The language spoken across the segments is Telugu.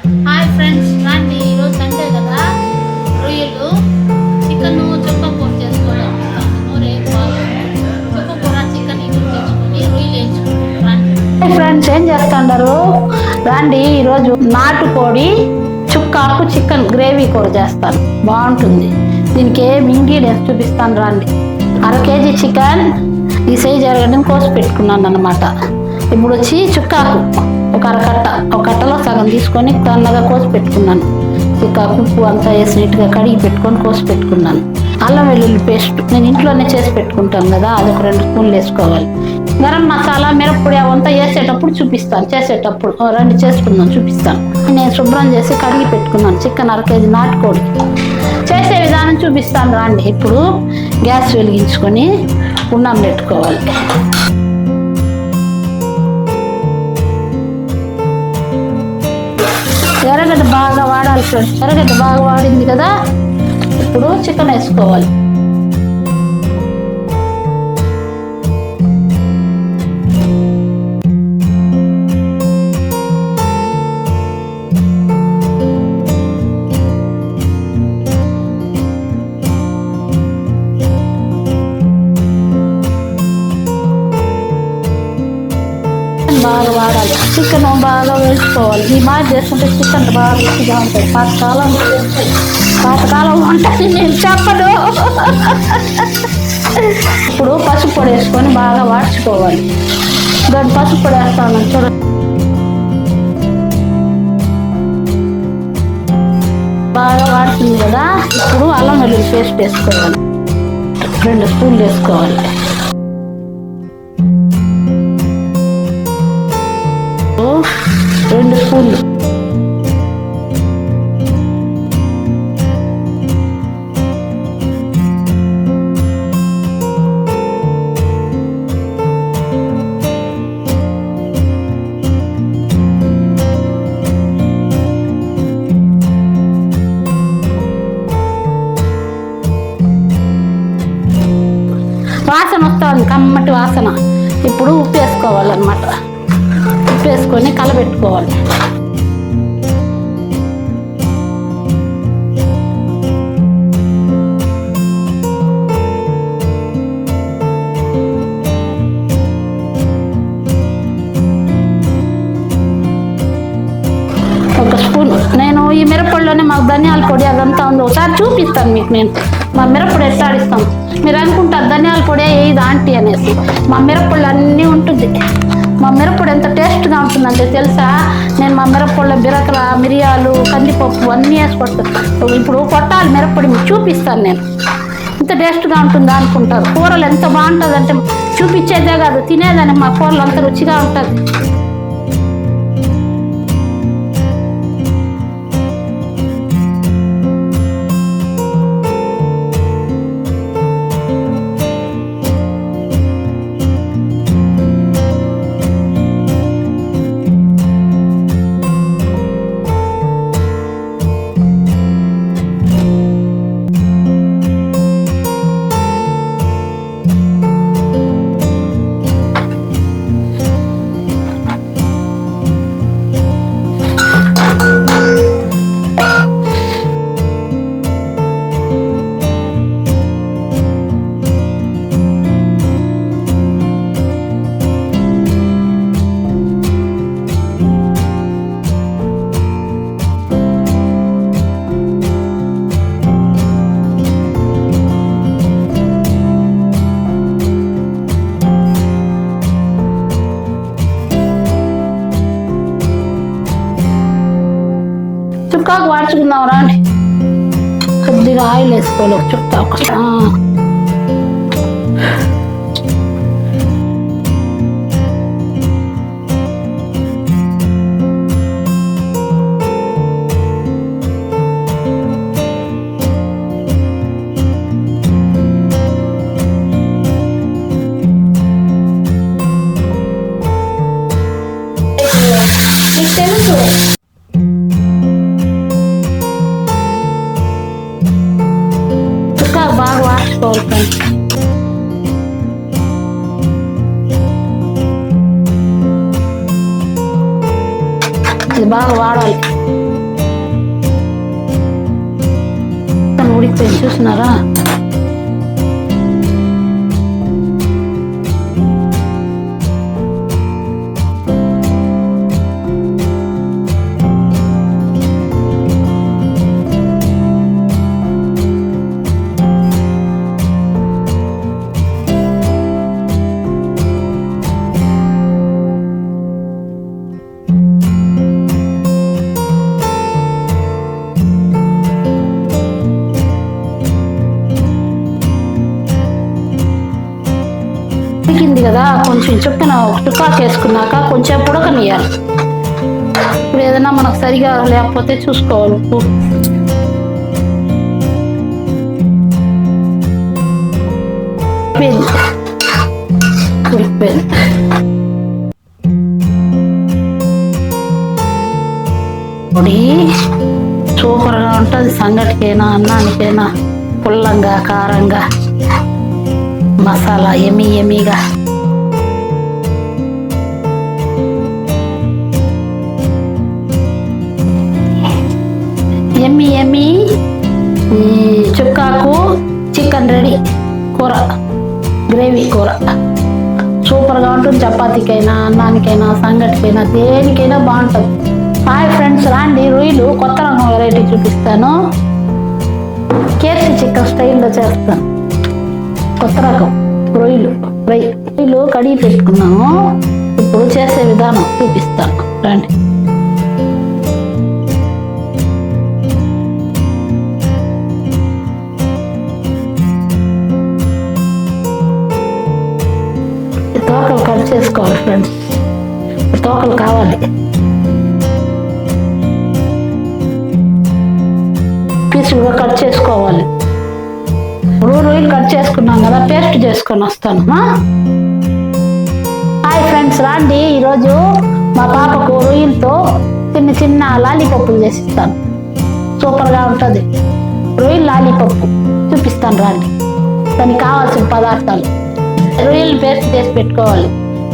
హాయ్ ఫ్రెండ్స్, రండి. ఈరోజు సండే కదా, రొయ్యలు చికెన్ చుక్కకూర చేసుకోవాలనుకుంటున్నాను. రేపు చుక్కకూర చికెన్ ఇగురు తెచ్చుకొని రొయ్యలు వేయించుకుంటాను. ఫ్రెండ్స్, ఏం చేస్తున్నారు? రండి, ఈరోజు నాటుకోడి చుక్కాకు చికెన్ గ్రేవీ కూర చేస్తాను. బాగుంటుంది. దీనికి ఏం ఇంగ్రీడియంట్స్ చూపిస్తాను. రండి. 1/2 kg చికెన్ ఈ సైజ్ ఎరగడం కోసి పెట్టుకున్నాను అన్నమాట. ఇప్పుడు వచ్చి చుక్కాకు ఒక కట్టలో సగం తీసుకొని సన్నగా కోసి పెట్టుకున్నాను. చుక్కాకు ఉప్పు అంతా వేసి నీట్గా కడిగి పెట్టుకొని కోసి పెట్టుకున్నాను. అల్లం వెల్లుల్లి పేస్ట్ నేను ఇంట్లోనే చేసి పెట్టుకుంటాను కదా, అది ఒక 2 స్పూన్లు వేసుకోవాలి. గరం మసాలా, మిరప్పొడి అవంతా వేసేటప్పుడు చూపిస్తాను. చేసేటప్పుడు రండి చేసుకుందాం, చూపిస్తాను. నేను శుభ్రం చేసి కడిగి పెట్టుకున్నాను చికెన్ 1/2 kg నాటుకోడి. చేసే విధానం చూపిస్తాను. రండి. ఇప్పుడు గ్యాస్ వెలిగించుకొని ఉన్నాం పెట్టుకోవాలి. ఎర్రగడ్డ బాగా వాడాలి ఫ్రెండ్స్. ఎర్రగడ్డ బాగా వాడింది కదా, ఇప్పుడు చికెన్ వేసుకోవాలి. బాగా వాడాలి. చికెన్ బాగా వేసుకోవాలి. ఈ మాట చేసుకుంటే చికెన్ బాగా రుచిగా ఉంటుంది. పాతకాలం ఉంటుంది, నేను చెప్పను. ఇప్పుడు పసుపు పొడి వేసుకొని బాగా వాడ్చుకోవాలి. దాన్ని పసుపు పొడి వేస్తాను చూడండి. బాగా వాడుతుంది కదా, ఇప్పుడు అల్లం వెల్లుల్లి పేస్ట్ వేసుకోవాలి. 2 స్పూన్లు వేసుకోవాలి. 2 స్పూన్లు. వాసన వస్తుంది, కమ్మటి వాసన. ఇప్పుడు ఉప్పు వేసుకోవాలన్నమాట. ఉప్పు వేసుకొని కలబెట్టుకోవాలి. ఒక స్పూన్. నేను ఈ మిరప్పొడిలోనే మాకు ధనియాల పొడి అదంతా ఉంది, ఒకసారి చూపిస్తాను మీకు. నేను మా మిరప్పొడి ఎట్టాడిస్తాం. మీరు అనుకుంటారు ధనియాల పొడి ఏది ఆంటీ అనేసి. మా మిరప్పొడి అన్నీ ఉంటుంది. మా మిరప్పొడి ఎంత టేస్ట్గా ఉంటుందంటే తెలుసా, నేను మా మిరప్పొడిలో బిరకర, మిరియాలు, కందిపప్పు అన్నీ వేసి కొడతాను. ఇప్పుడు కొట్టాలి మిరప్పొడి, మీకు చూపిస్తాను. నేను ఎంత టేస్ట్గా ఉంటుందా అనుకుంటారు. కూరలు ఎంత బాగుంటుంది అంటే చూపించేదే కాదు, తినేదానికి మా కూరలు అంత రుచిగా ఉంటుంది. చుక్కాకు వాడ్చుకుందాం. రండి. కొద్దిగా ఆయిల్ వేసుకోవాలి. ఒక చుక్కాకు. బాగా వాడుకోవాలి. ఇది బాగా వాడాలి. చూసినారా? ఉడికింది కదా, కొంచెం చొప్పున చుక్కా చేసుకున్నాక కొంచెం ఉడకనియాలి. ఇప్పుడు ఏదైనా మనకు సరిగా లేకపోతే చూసుకోవాలి. ఉప్పు పొడి సూపర్గా ఉంటుంది. సంగటికైనా అన్నానికైనా పుల్లంగా కారంగా మసాలా ఎమీగా. ఎమ్మి చుక్కాకు చికెన్ రెడీ. కూర గ్రేవీ కూర సూపర్గా ఉంటుంది. చపాతీకైనా అన్నానికైనా సంగటికైనా దేనికైనా బాగుంటుంది. హాయ్ ఫ్రెండ్స్, రాండి రొయ్యలు కొత్త రకం వెరైటీ చూపిస్తాను. కేసీ చికెన్ స్టైల్లో చేస్తాను. కొత్త రకం రొయ్యలు ఫ్రై. రొయ్యలు కడిగి పెట్టుకున్నాము. ఇప్పుడు చేసే విధానం చూపిస్తాను రండి. తోకలు కట్ చేసుకోవాలి ఫ్రెండ్స్. తోకలు కావాలి. పీసులుగా కట్ చేసుకోవాలి. ఇప్పుడు రొయ్యలు కట్ చేసుకున్నాం కదా, పేస్ట్ చేసుకొని వస్తాను. హాయ్ ఫ్రెండ్స్, రాండి ఈరోజు మా పాపకు రొయ్యలతో చిన్న చిన్న లాలీపప్పులు చేసిస్తాను. సూపర్గా ఉంటుంది. రొయ్యలు లాలీపప్పు చూపిస్తాను రండి. దానికి కావాల్సిన పదార్థాలు: రొయ్యలు పేస్ట్ చేసి పెట్టుకోవాలి.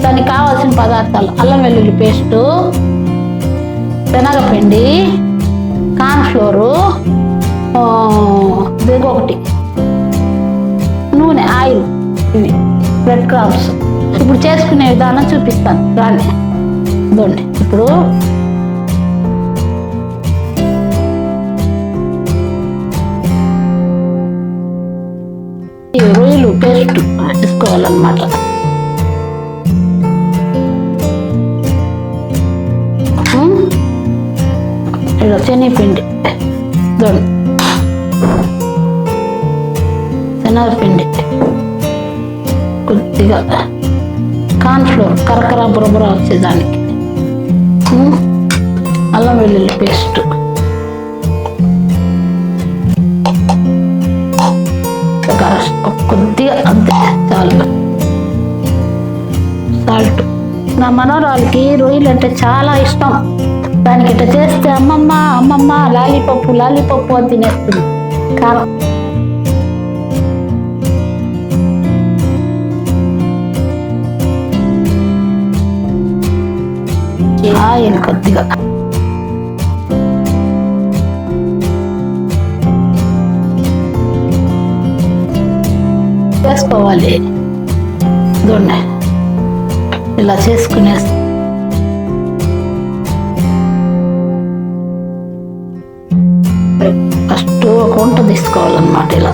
దానికి కావాల్సిన పదార్థాలు: అల్లం వెల్లుల్లి పేస్టు, శనగపిండి, కార్న్ఫ్లోరు, ఒకటి నూనె, ఆయిల్, ఇవి బ్రెడ్ క్రమ్స్. ఇప్పుడు చేసుకునే విధానం చూపిస్తాను రాండి. ఇదండి. ఇప్పుడు ఈ రొయ్యలు పేస్ట్ వేసుకోవాలన్నమాట. ఇలా శనగపిండి, శనగపిండి, కొద్దిగా కార్న్ఫ్లోర్ కరకర బురబుర వచ్చేదానికి, అల్లం వెల్లుల్లి పేస్ట్, కొద్దిగా అంతే చాలు, సాల్ట్. నా మనవరాలకి రొయ్యలు అంటే చాలా ఇష్టం. దానికి ఇట్లా చేస్తే అమ్మమ్మ లాలీపప్పు అని తినేస్తుంది. కారం, ఆయిల్ కొద్దిగా, చేసుకోవాలి. దొండ ఇలా చేసుకునే ఫస్ట్ ఒక వంట తీసుకోవాలన్నమాట. ఇలా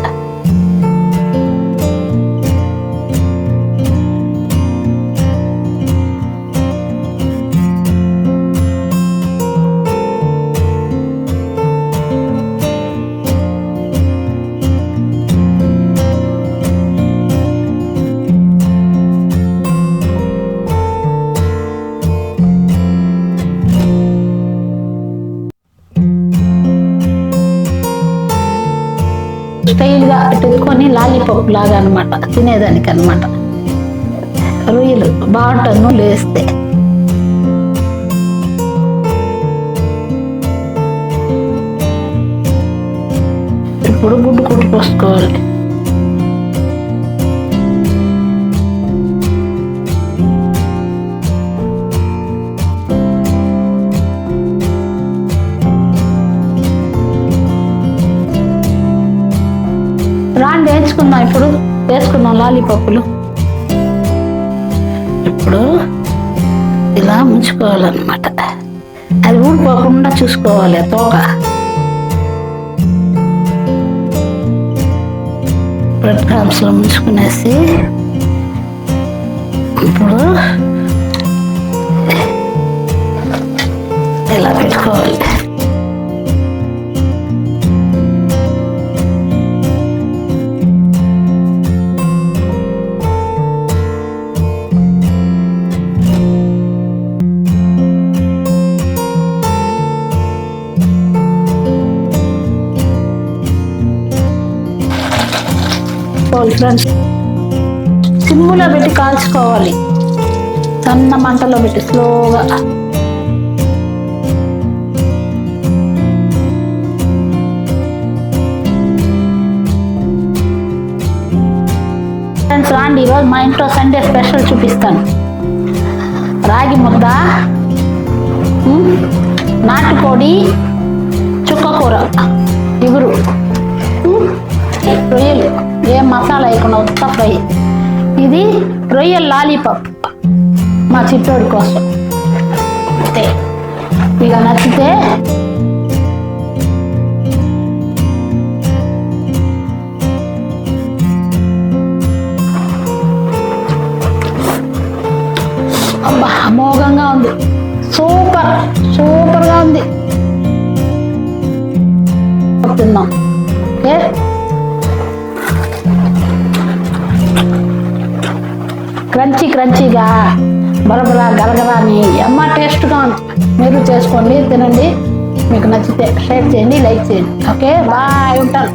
స్టైల్గా పెట్టుకొని లాలీపాప్ లాగా అనమాట, తినేదానికి అనమాట. రొయ్యలు బాగుంటుంది నూనె వేస్తే. ఇప్పుడు గుడ్డు కుట్టు పోసుకోవాలి. రాండి వేసుకుందాం. ఇప్పుడు వేసుకుందాం లాలీపాపులు. ఇప్పుడు ఇలా ముంచుకోవాలన్నమాట. అది ఊడిపోకుండా చూసుకోవాలి తోక. బ్రెడ్ క్రమ్స్లో ముంచుకునేసి ఇప్పుడు ఇలా పెట్టుకోవాలి. ఫ్రెండ్స్, సిమ్ములో పెట్టి కాల్చుకోవాలి. సన్న మంటలో పెట్టి స్లోగా. ఫ్రెండ్స్ రాండి, ఈరోజు మా ఇంట్లో సండే స్పెషల్ చూపిస్తాను. రాగి ముద్ద, నాటుకోడి, చుక్కకూర, ఇగురు, రొయ్యలు, ఏం మసాలా వేయకుండా ఉత్త ఫ్రై. ఇది రొయ్యల లాలీపాప్ మా చిట్టోడి కోసం. అంతే. ఇక నచ్చితే అబ్బా అమోఘంగా ఉంది. సూపర్ సూపర్గా ఉంది. తిందాం. ఓకే, క్రంచీగా బరబరా గరగరా అని అమ్మ టేస్ట్గా ఉంది. మీరు చేసుకోండి, తినండి. మీకు నచ్చితే షేర్ చేయండి, లైక్ చేయండి. ఓకే బాయ్, ఉంటాను.